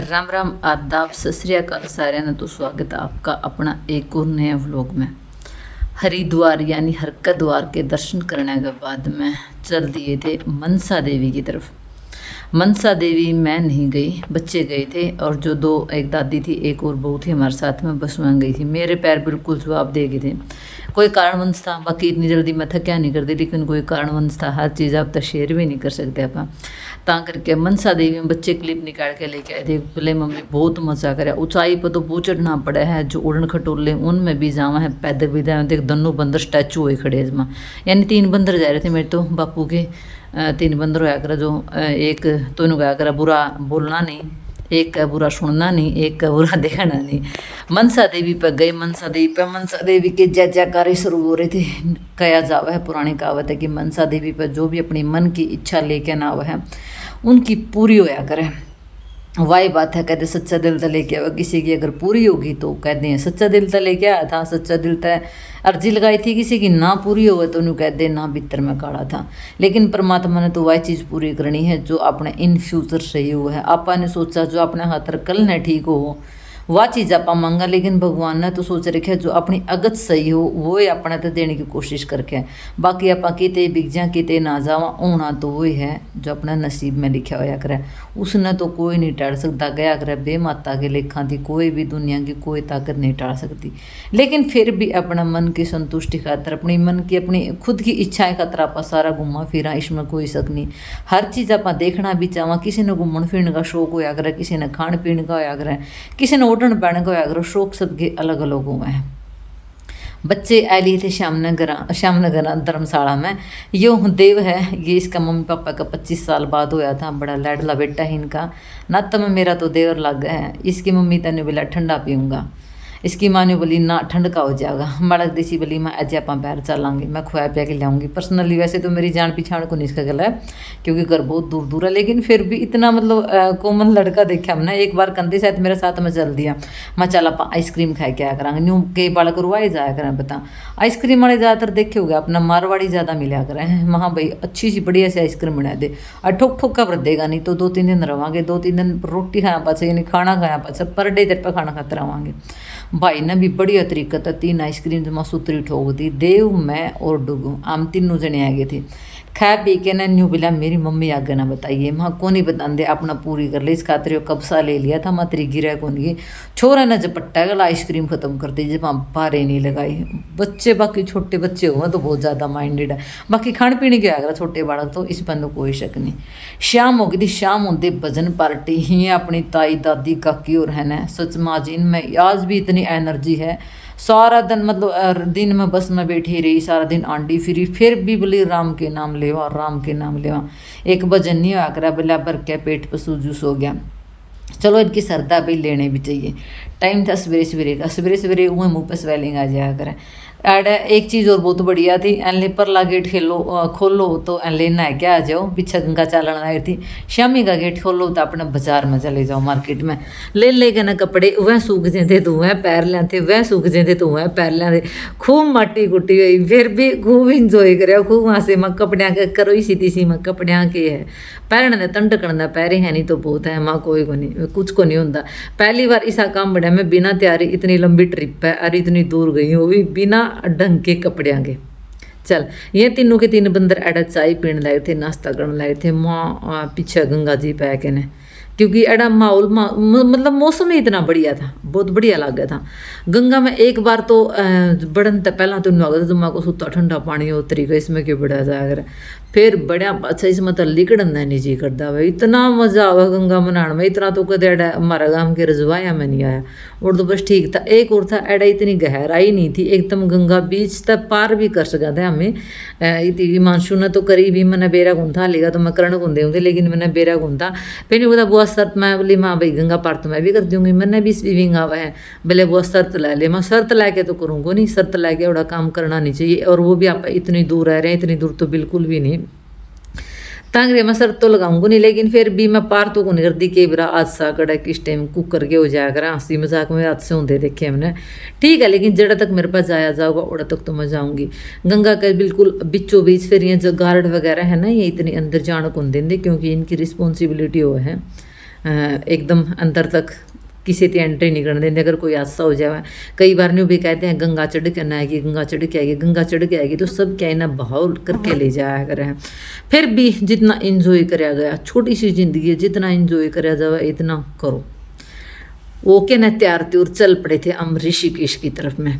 राम राम आदाब सत श्री अकाल साਰਿਆਂ ਨੂੰ। तो स्वागत है आपका अपना एक और नया व्लॉग में। हरिद्वार यानी हरकद्वार के दर्शन करने के बाद में चल दिए थे मनसा देवी की तरफ। मनसा देवी मैं नहीं गई, बच्चे गए थे और जो दो एक दादी थी एक और बहू थी हमारे साथ में, बस वहाँ गई थी। मेरे पैर बिल्कुल जवाब दे गए थे, कोई कारणवंश था। बाकी इतनी जल्दी मैं थक्या नहीं करती, लेकिन कोई कारणवंश था। हर चीज़ आप तो शेयर भी नहीं कर सकते आप। ता करके मनसा देवी में बच्चे क्लिप निकाल के लेके आए थे। बोले मम्मी बहुत मज़ा करे, ऊंचाई पर तो बहुत चढ़ना पड़ा है, जो उड़न खटोले उनमें भी जावा है, पैदल भी जाए। देख दोनों बंदर स्टैचू हुए खड़े इसमें, यानी 3 बंदर जा रहे थे मेरे तो बापू के। 3 बंदर होया करा, जो एक तो इन्हों गया करा बुरा बोलना नहीं, एक का बुरा सुनना नहीं, एक का बुरा देखना नहीं। मनसा देवी पर गए। मनसा देवी के जय जयकारे शुरू हो रहे थे। कहा जावा है, पुरानी कहावत है कि मनसा देवी पर जो भी अपनी मन की इच्छा लेके ना आवा है उनकी पूरी होया करे। वाही बात है, कहते सच्चा दिल तो लेके आवा। किसी की अगर पूरी होगी तो कहते हैं सच्चा दिल तो लेके आया था, सच्चा दिल तो अर्जी लगाई थी। किसी की ना पूरी हो तो उन्होंने कहते हैं ना भीतर में काड़ा था। लेकिन परमात्मा ने तो वही चीज़ पूरी करनी है जो अपने इन फ्यूचर सही हुआ है। आपा ने सोचा जो अपने हाथ कल न ठीक हो वह चीज़ आप मांगा, लेकिन भगवान ने तो सोच रखे जो अपनी अगत सही हो वो अपने तो देने की कोशिश करके। बाकी आप किते बिक जा किते ना जावा, होना तो वही है जो अपने नसीब में लिखा होया करे। उसने तो कोई नहीं टाल सकता। गया करे बेमाता के लेखा थी, कोई भी दुनिया की कोई ताकत नहीं टाल सकती। लेकिन फिर भी अपना मन की संतुष्टि खातर, अपनी मन की अपनी खुद की इच्छाएं खातर आप सारा घूमा फिरा, इसमें कोई शक नहीं। हर चीज़ आप देखना भी चाहवा। किसी ने घूमन फिरन का शौक होया करे, किसी ने खाण पीण का होया करे, किसी ने उठन बैठने का होया करे। शौक सबके अलग अलग हुए हैं। बच्चे आए लिए थे श्यामनगर धर्मशाला में। यो देव है, ये इसका मम्मी पापा का 25 साल बाद होया था। बड़ा लाडला बेटा है इनका। नाता में मेरा तो देवर लग गया है। इसकी मम्मी तने बोला ठंडा पीऊँगा, इसकी माँ ने बोली ना ठंड का हो जाएगा। बालक देसी बोली मैं अज आप बाहर चलांगे, मैं खुआ पिया के लाऊंगी। पर्सनली वैसे तो मेरी जान पहचान को नहीं इसका गला है, क्योंकि घर बहुत दूर दूर है, लेकिन फिर भी इतना मतलब कॉमन लड़का देखा हमने। एक बार कंधे साथ मेरे साथ में चल दिया, मैं चल आप आइसक्रीम खा के आया करा। न्यू कई बालक रुआए जाया करें। बता आइसक्रीम वाले ज़्यादातर देखे होगा अपना मारवाड़ी ज़्यादा मिला करें हैं। वहाँ भाई अच्छी सी बढ़िया सी आइसक्रीम बना दे और ठोक ठोक का देगा, नहीं तो 2-3 दिन रवांगे। 2-3 दिन रोटी खाया पाछे, यानी खाना खाया पाछे पर डे देर पर खाना खाते रवांगे। भाई ने भी बढ़िया तरीका था 3 आइसक्रीम जमा सूतरी ठोक दी। देव मैं और डुगू हम तीनों जने आ गए थे। खा पी के ना न्यू बोला मेरी मम्मी आगे ना बताइए। माँ को नहीं बताते अपना पूरी कर ले, इस खातिर कब सा ले लिया था। माँ तेरी गिरा कौन गई छोरा ने झपट्टा गला आइसक्रीम खत्म कर दी, जब हम पारे नहीं लगाई। बच्चे बाकी छोटे बच्चे हुए तो बहुत ज़्यादा माइंडेड है। बाकी खाने पीने के आगरा छोटे बालक तो इस पर तो कोई शक नहीं। शाम हो गई थी, शाम होते भजन पार्टी ही अपनी ताई दादी काकी और है ना। सच माँ जी इनमें आज भी इतनी एनर्जी है। सारा दिन मतलब दिन में बस में बैठी रही, सारा दिन आंडी फिरी, फिर भी बोली राम के नाम लेवा, राम के नाम लेवा। एक भजन नहीं हुआ करा बोला भर के पेट पर सूजूस हो गया। चलो इनकी श्रद्धा भी लेने भी चाहिए। टाइम था सवेरे सवेरे का, सवेरे सवेरे वह मुँह पर स्वेलिंग आ जाया करे। एड एक चीज़ और बहुत बढ़िया थी, एनले परला गेट खोलो तो एनले नहा के आ जाओ। पीछे गंगा चालन आई थी। शामी का गेट खोलो तो अपने बाजार में चले जाओ, मार्केट में ले के ना कपड़े। वह सूख जेंदे तो वह पैर लेते, वह सूख जेंदे तो वह पैर लेते। खूब माटी कुटी हुई, फिर भी खूब इंजॉय करे। खूब वहाँ से मैं कपड़िया के करो ही सीधी सी मैं कपड़िया के है पैरने तंटकण पैरे है नहीं तो बहुत है। माँ कोई को नहीं कुछ को नहीं होता। पहली बार ऐसा काम बढ़िया मैं बिना तैयारी इतनी लंबी ट्रिप है और इतनी दूर गई हूँ, वो भी बिना ढंग के कपड़े के। चल ये तीनों के 3 बंदर एडा चाय पीने लाए थे, नाश्ता करने लाए थे। माँ पीछे गंगा जी पै के ने, क्योंकि एडा माहौल मतलब मौसम ही इतना बढ़िया था, बहुत बढ़िया लग गया था। गंगा में एक बार तो बढ़न तो पहला तो नहीं जब माँ को सुता ठंडा पानी हो तरीका इसमें क्यों बढ़ा जाया कर। फिर बढ़िया अच्छा इसमें तो लिकड़न नहीं जी करता भाई। इतना मज़ा आवा गंगा में नहाने में, इतना तो कदे एडा हमारा गाँव के रजवाया में नहीं आया। और तो बस ठीक था। एक और था एडा इतनी गहराई नहीं थी, एकदम गंगा बीच तक पार भी कर सका था हमें। इतनी मानसून ने तो करीब ही मैंने बेरा गुंथा लेगा तो मैं करण गुंदे होंगे, लेकिन मैंने बेरा गुंथा फिर नहीं बोला बुआ शर्त। मैं बोली माँ भाई गंगा पार तो मैं भी कर दूँगी, मैंने भी स्विमिंग आवा है। बोले बुआ शर्त ला ले। मैं शर्त ला के तो करूँगा नहीं, शर्त ला के बड़ा काम करना नहीं चाहिए। और वो भी आप इतनी दूर रह रहे हैं, इतनी दूर तो बिल्कुल भी नहीं। तांगरे मैं शर्त तो लगाऊंगा नहीं, लेकिन फिर भी मैं पार तो को नहीं करती। कई बार हादसा कड़ा किस टाइम कुकर के हो जाया करा, हंसी मजाक में हादसे होते देखे हमने। ठीक है, लेकिन जड़ा तक मेरे पास जाया जाओगा उड़ा तक तो मैं जाऊँगी। गंगा के बिल्कुल बीचों बीच फिर ये जो गार्ड वगैरह है ना, ये इतने अंदर जाने को नहीं देंगे, क्योंकि इनकी रिस्पॉन्सिबिलिटी वो है। एकदम अंदर तक किसी की एंट्री नहीं करने देंगे। अगर कोई हादसा हो जाए, कई बार न्यू भी कहते हैं गंगा चढ़ के ना आएगी, गंगा चढ़ के आएगी, गंगा चढ़ के आएगी, तो सब क्या है ना बहाव करके ले जाया करें। फिर भी जितना इंजॉय कराया गया, छोटी सी जिंदगी है, जितना इंजॉय कराया जाए इतना करो। वो के ना तैयार त्योर चल पड़े थे हम ऋषिकेश की तरफ में।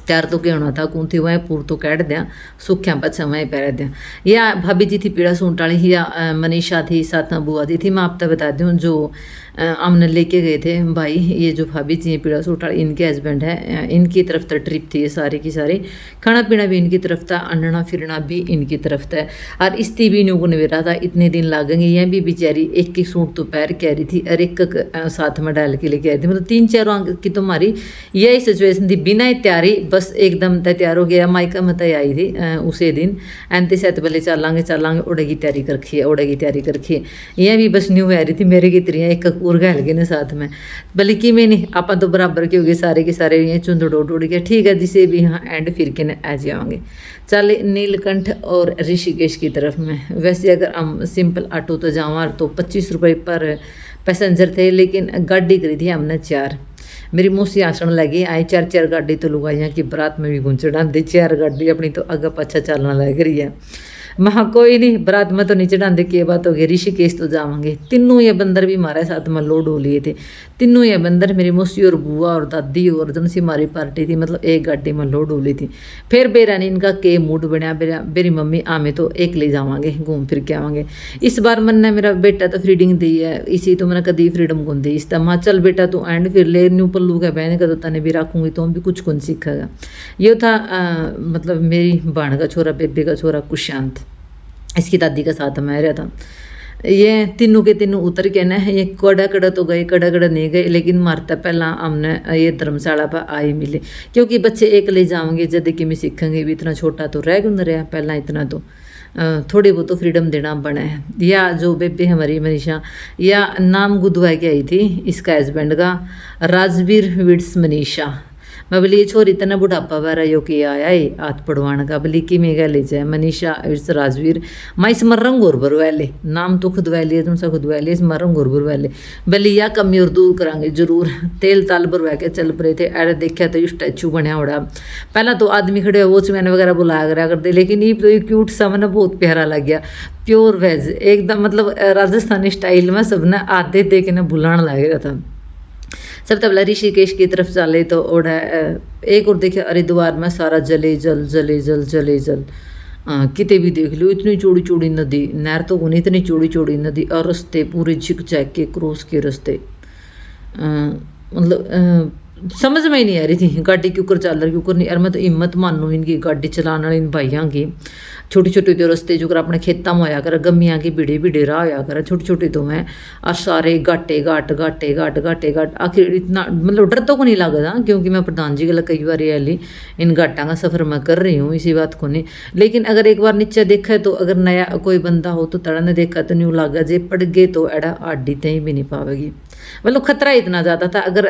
तैयार तो क्या होना था, कौन थी वह पूर तो कैट दिया, सूख्या पच्छा वहीं पैर दिया। या भाभी जी थी पीड़ा सूट वाली, या मनीषा थी, साथ में बुआ जी थी। मैं आप तक बता दूँ जो हमने लेके गए थे भाई, ये जो भाभी जी पीड़ा सूट वाली इनके हस्बैंड है, इनकी तरफ तो ट्रिप थी ये सारी की सारी। खाना पीना भी इनकी तरफ था, अनना फिरना भी इनकी तरफ था। और इस्ती भी न्यू को निवेरा था इतने दिन लागेंगे। यह भी बेचारी एक एक सूट तो पैर कह रही थी और एक साथ में डाल के लेके आई थी। मतलब 3-4 अंक की तुम्हारी यही सिचुएशन थी, बिना तैयारी बस एकदम तैयार हो गया। माइका मत आई थी उसे दिन एंते से पहले चलांगे उड़े की तैयारी कर रखी है, उड़े की तैयारी कर रखी है। यह भी बस न्यू आ रही थी मेरे की तरिया एक और गहल गए ने साथ में, बल्कि में नहीं आप तो बराबर के हो गए सारे के सारे ये चुंद उड़ गया। ठीक है जिसे भी हाँ एंड फिर के न आ जाएंगे। चल नीलकंठ और ऋषिकेश की तरफ में। वैसे अगर हम सिंपल ऑटो तो जावा तो 25 रुपये पर पैसेंजर थे, लेकिन गाड़ी करी थी हमने 4। मेरी मौसी आसन लगी आई 4-4 गाड़ी तो लुगाइया की बरात में भी गुंच डांदे 4 गाड़ी अपनी तो अगर पछा चलना लग रही है। महा कोई नहीं बरात में तो नीचे डांदे की बात हो गई, ऋषिकेश तो जावांगे। तीनों ये बंदर भी हमारे साथ में लोड हो लिए थे। तीनों ये बंदर मेरी मौसी और बुआ और दादी और जनसी हमारी पार्टी थी, मतलब एक गाड़ी में लोड हो ली थी। फिर बेरानी इनका के मूड बनया, मेरी मम्मी आमे तो एक ले जावांगे घूम फिर के आवांगे। इस बार मन ने मेरा बेटा तो फ्रीडम दी है, इसी तो मैंने कभी फ्रीडम कौन दी। इस तरह चल बेटा तू एंड फिर ले न्यू पल्लू का बहन का तो तने भी रखूँगी तो हम भी कुछ कौन सीखेगा। ये था मतलब मेरी बहन का छोरा बेबे का छोरा कुशांत, इसकी दादी का साथ में रहा था। ये तीनों के तीनों उतर के ना ये कड़ा कड़ा तो गए, कड़ा कड़ा नहीं गए, लेकिन मारता पहला हमने ये धर्मशाला पर आई मिले, क्योंकि बच्चे एक ले जाओगे जद कि मैं सीखेंगे भी। इतना छोटा तो रह गुन रहा पहला, इतना तो थोड़ी बहुत तो फ्रीडम देना बना है। या जो बेबे हमारी मनीषा, या नाम गुदवा के आई थी इसका हस्बैंड का राजवीर विड्स मनीषा। मैं बोली ये छोरी इतना बुढ़ापा वारा यो कि आया है हाथ पढ़वाने का, बोली कि मैं ले जाए मनीषा इस राजवीर माँ इस मर्रंग गोरबर वाले नाम तो खुद वाले तुमसे खुद वाले इस मर्रंग गोरबर वाले। बोली या कमी और दूर करांगे जरूर। तेल ताल भरवा के चल पड़े थे। अरे देखा तो स्टैचू बनया उड़ा। पहला तो आदमी खड़े हो वॉचमैन वगैरह बुलाया करा करते, लेकिन ये तो क्यूट सा मैंने बहुत प्यारा लग गया। प्योर वेज एकदम, मतलब राजस्थानी स्टाइल में सबने आधे दे के ना बुलाने लग रहा था। सब तबला ऋषिकेश की तरफ चले तो ओढ़ा एक और देखे हरिद्वार में सारा जले जल जले जल जले जल। किते भी देख लो इतनी चौड़ी चौड़ी नदी, नहर तो होनी इतनी चौड़ी चौड़ी नदी, और रास्ते पूरे झिक झैक के क्रॉस के रास्ते। मतलब समझ में ही नहीं आ रही थी गाड़ी क्यों कर चल रही क्यों कर नहीं। और मैं तो हिम्मत मानू इनकी गाड़ी चलाने वाली इन भाइयों की। छोटे छोटे तो रास्ते जो कर अपने खेतों में होया कर, गमियाँ की बिड़े बिड़े राह होया कर, छोटे छोटे तो मैं और सारे घाटे घाट घाटे घाट घाटे घाट। आखिर इतना मतलब डर तो को नहीं लगता, क्योंकि मैं प्रधान जी गल कई बार ये इन घाटा का सफ़र मैं कर रही हूँ, इसी बात को नहीं। लेकिन अगर एक बार नीचे देखा तो अगर नया कोई बंदा हो तो तड़ा ने देखा तो न्यू लगा जे पड़ गए तो एड़ा आडी तई भी नहीं पावेगी। मतलब खतरा इतना ज़्यादा था। अगर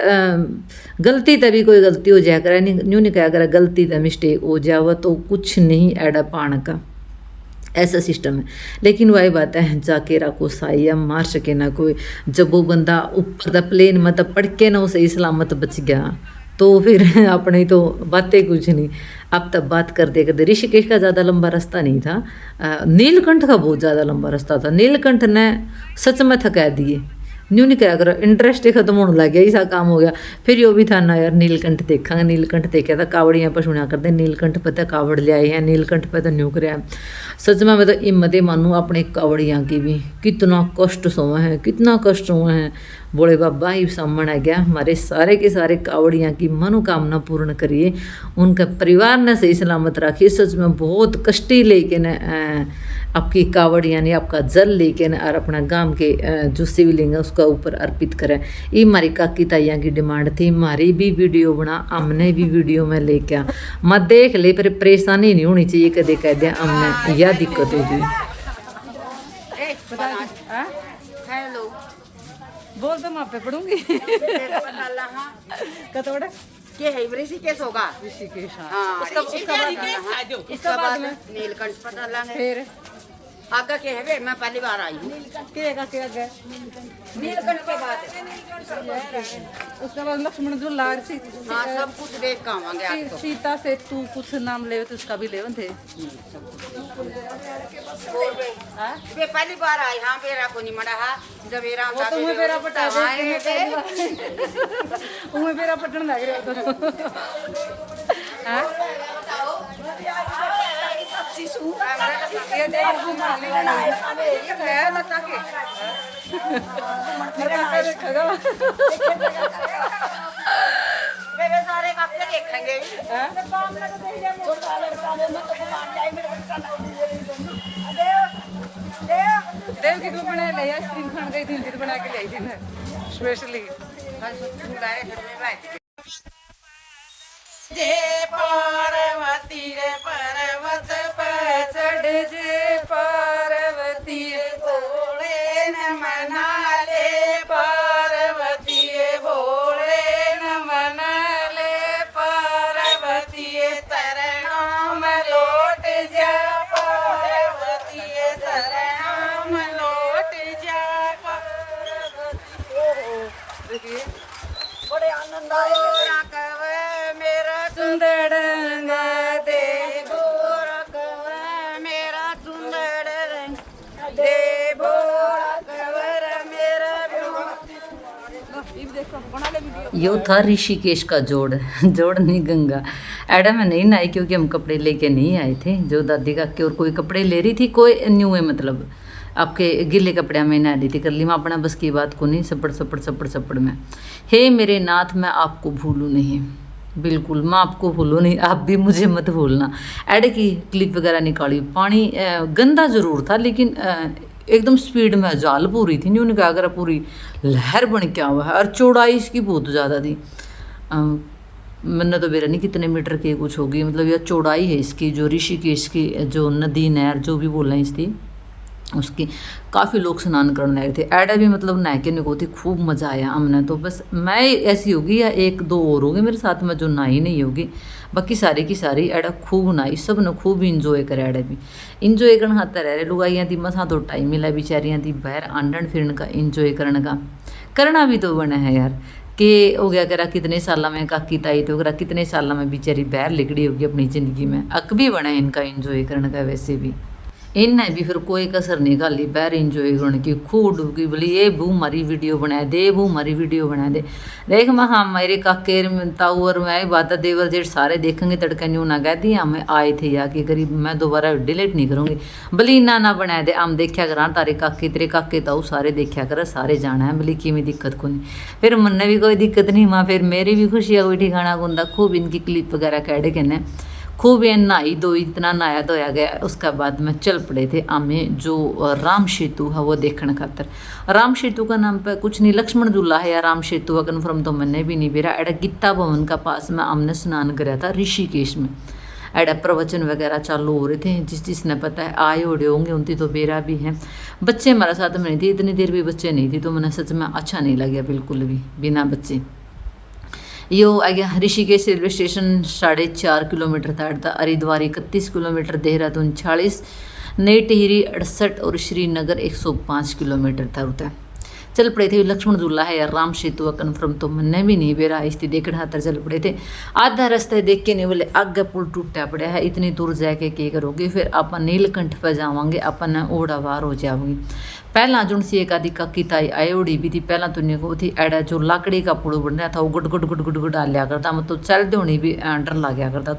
गलती तभी कोई गलती हो जाया करे, न्यू नहीं कहा करे गलती था मिस्टेक हो जावा तो कुछ नहीं एड़ा पान का, ऐसा सिस्टम है। लेकिन वही बात है जाके राको साइया मार सके ना कोई। जब वो बंदा ऊपर द प्लेन मतलब पढ़ के ना सही सलामत बच गया तो फिर अपनी तो बातें कुछ नहीं। अब तब बात करते करते ऋषिकेश का ज़्यादा लंबा रास्ता नहीं था, नीलकंठ का बहुत ज़्यादा लंबा रास्ता था। नीलकंठ ने सच में थका दिए, न्यू नहीं क्या करो इंटरेस्ट ही खत्म होने लग गया, ऐसा काम हो गया। फिर यो भी था ना यार नीलकंठ देखा, नीलकंठ देखा था कावड़ियाँ पर सुना करते नीलकंठ पे तो कावड़ ले आए हैं, नीलकंठ पे तो न्यू कराया। सच में मैं तो हिम्मत मानूँ अपने कावड़ियाँ की भी, कितना कष्ट सोए हैं, कितना कष्ट हुए हैं। बोले बाबा ही सामने आ गया हमारे सारे के सारे कावड़ियाँ की मनोकामना पूर्ण करिए, उनका परिवार ने सही सलामत रखिए। सच में बहुत कष्टी लेके न आपकी कावड़ यानी आपका जल लेके न और अपना गांव के जो शिवलिंग है उसका ऊपर अर्पित करें। ये हमारी काकी ताइयाँ की डिमांड थी। हमारी भी वीडियो बना, हमने भी वीडियो में लेके आ मत देख ले, पर परेशानी नहीं होनी चाहिए कदे कह दिया हमने, यह दिक्कत होगी। हेलो बोल तो मैं पे पढ़ूंगी कतोड़ा के है ऋषिकेश होगा। ऋषिकेश हाँ इसका बाद में नीलकंठ पता लगा फिर आगे के है मैं पहली बार आई हूँ के आगे नीलकंठ के बाद उसके बाद लक्ष्मण झूला हाँ सब कुछ देख के आवांगे आज तो सीता से तू कुछ नाम ले तो उसका भी ले थे वे पहली बार आई हाँ बेरा को नहीं मड़ा हा जब बेरा वो तो मैं बेरा पटा मैं बेरा पटन लग रहा तो हाँ ये देख घुमा ले लता के वे सारे काके देखेंगे देव की को बना ले आइसक्रीम खान गई थी तो बना के लाई थी मैं स्पेशली जे पार्वती रे पर्वत पे चढ़ जे पार्वती भोले न मना ले पार्वती भोले न मना ले पार्वती तरनाम लौट जा पार्वती तरनाम लौट जा देखिए बड़े आनंद आए मेरा सुंदर दे बोरा कवर मेरा सुंदर रंग दे बोरा कवर मेरा ये देखो बना ले वीडियो यो था ऋषिकेश का जोड़ जोड़ नहीं गंगा। एडा में नहीं नहाई क्योंकि हम कपड़े लेके नहीं आए थे। जो दादी का और कोई कपड़े ले रही थी, कोई न्यू है मतलब आपके गिले कपड़े में नहा ली थी। कर ली मैं अपना बस की बात को नहीं, सपड़ सपड़ सपड़ सपड़ में। हे मेरे नाथ मैं आपको भूलूँ नहीं, बिल्कुल मैं आपको भूलूँ नहीं, आप भी मुझे मत भूलना। एड की क्लिप वगैरह निकाली, पानी गंदा ज़रूर था लेकिन एकदम स्पीड में जाल पूरी थी, नहीं उन्हें क्या करा पूरी लहर बन के हुआ है। और चौड़ाई इसकी बहुत ज़्यादा थी, मैंने तो बेरा नहीं कितने मीटर की कुछ होगी, मतलब यह चौड़ाई है इसकी। जो ऋषिकेश की जो नदी नहर जो भी बोल रहे हैं इसकी, उसकी काफ़ी लोग स्नान करने आए थे। एडा भी मतलब नहा के निको थी, खूब मज़ा आया हमने तो। बस मैं ऐसी होगी या एक दो और होगी मेरे साथ में जो नहाई नहीं होगी, बाकी सारी की सारी एडा खूब नहाई, सब ने खूब इंजॉय करे। एडा भी इंजॉय करना हाथ रह रहे लुगाइयाँ थी, मसा तो टाइम मिला बेचारियाँ थी बाहर आंडन फिरन का, इंजॉय करने का। करना भी तो बना है यार कि हो गया करा कितने साल में काकी ताई तो करा कितने साल में बेचारी बाहर लिकड़ी होगी अपनी ज़िंदगी में, अक भी बना है इनका इंजॉय करने का। वैसे भी इनने भी फिर कोई कसर नहीं निकाली बाहर इंजॉय करने की, खूब डूबकी बोली ये बू हमारी वीडियो बना दे, बू हमारी वीडियो बना दे। देख मैं हाँ मेरे काके ताऊ और मैं बादा देवर जेठ सारे देखेंगे तड़का न्यू ना कह दी हमें आए थे या कि करीब मैं दोबारा डिलीट नहीं करूँगी। बोली इना ना बना दे, हम देखा करा तारे काके तेरे काके ताऊ सारे देखा कर, सारे जाना है। बोली कि में दिक्कत को नहीं, फिर मन भी कोई दिक्कत नहीं माँ, फिर मेरी भी खुशी है कोई ठिकाना गुंदा। खूब इनकी क्लिप वगैरह कैड के ने खूब ये नहाई धोई, इतना नहाया धोया गया। उसके बाद में चल पड़े थे हमें जो राम सेतु है वो देखने खातर। राम सेतु का नाम पे कुछ नहीं, लक्ष्मण झूला है या राम सेतु का कन्फर्म तो मैंने भी नहीं बेरा। एडा गीता भवन का पास में हमने स्नान कराया था ऋषिकेश में। एडा प्रवचन वगैरह चालू हो रहे थे, जिसने पता है आए उड़े होंगे उनकी तो बेरा भी हैं। बच्चे हमारे साथ में नहीं थे, इतनी देर भी बच्चे नहीं थी, तो मैंने सच में अच्छा नहीं लगा बिल्कुल भी बिना बच्चे। यो आ गया ऋषिकेश रेलवे स्टेशन 4.5 किलोमीटर था, हरिद्वार 31 किलोमीटर, देहरादून 40, नई टिहरी 68 और श्रीनगर 105 किलोमीटर था उतना। चल पड़े थे। लक्ष्मण झूला है यार राम सेतु कन्फर्म तो मैंने भी नहीं बेरा आइस्ती देखने हाथ चल पड़े थे। आधा रास्ते देख के नहीं बोले आगे पुल टूटा पड़ा है, इतनी दूर जाके क्या करोगे, फिर अपन नीलकंठ पर जावांगे, अपन ओड़ा वार हो जाओगी। पहला जुन सी एक आदि काकी ताई आए उड़ी भी थी, पहला तो नहीं को थी। एडा जो लाकड़ी का पुल बन रहा था वो गुट गुट गुट गुट गुट डाल लिया करता, मतलब चलते होनी भी डर लग गया करता,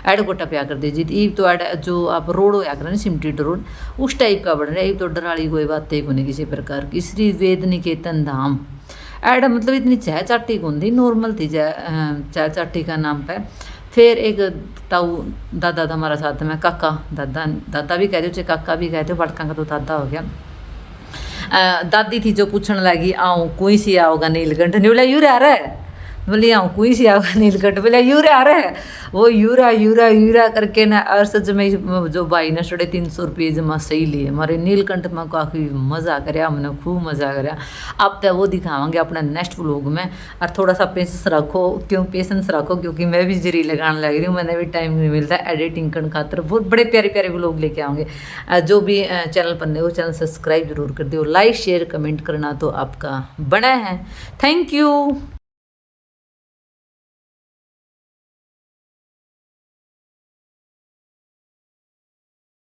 एड को टपया कर दी जी। तो एड जो आप रोड होया कर सीमेंटेड रोड उस टाइप का बन रहा है, तो डराली कोई बात ही नहीं किसी प्रकार की। श्री वेद निकेतन धाम एड मतलब इतनी चाय चाटी कौन थी, नॉर्मल थी चाय चाटी का नाम पे। फिर एक ताऊ दादा था हमारा साथ में, काका दादा भी कहते हो काका भी कहते हो, बड़का का तो दादा हो गया। दादी थी जो पूछने लगी आओ कोई सी आओगा नीलकंठ, नहीं बोला यू रहा है बोले यहाँ कोई सी आवा नीलकंठ बोले यूरा आ रहा है वो यूरा यूरा यूरा करके ना। और सच में जो भाई ने 350 रुपये जमा सही लिए हमारे नीलकंठ में काफ़ी मज़ा कराया, हमने खूब मज़ा कराया। अब तो वो दिखावांगे अपना नेक्स्ट व्लॉग में। और थोड़ा सा पेशेंस रखो क्योंकि मैं भी जरी लगाने लग रही हूँ, मैंने भी टाइम नहीं मिलता एडिटिंग करने खातर। बहुत बड़े प्यारे प्यारे व्लॉग लेके आऊँगे। जो भी चैनल पर नए वो चैनल सब्सक्राइब जरूर कर दो, लाइक शेयर कमेंट करना तो आपका बड़ा है। Thank you.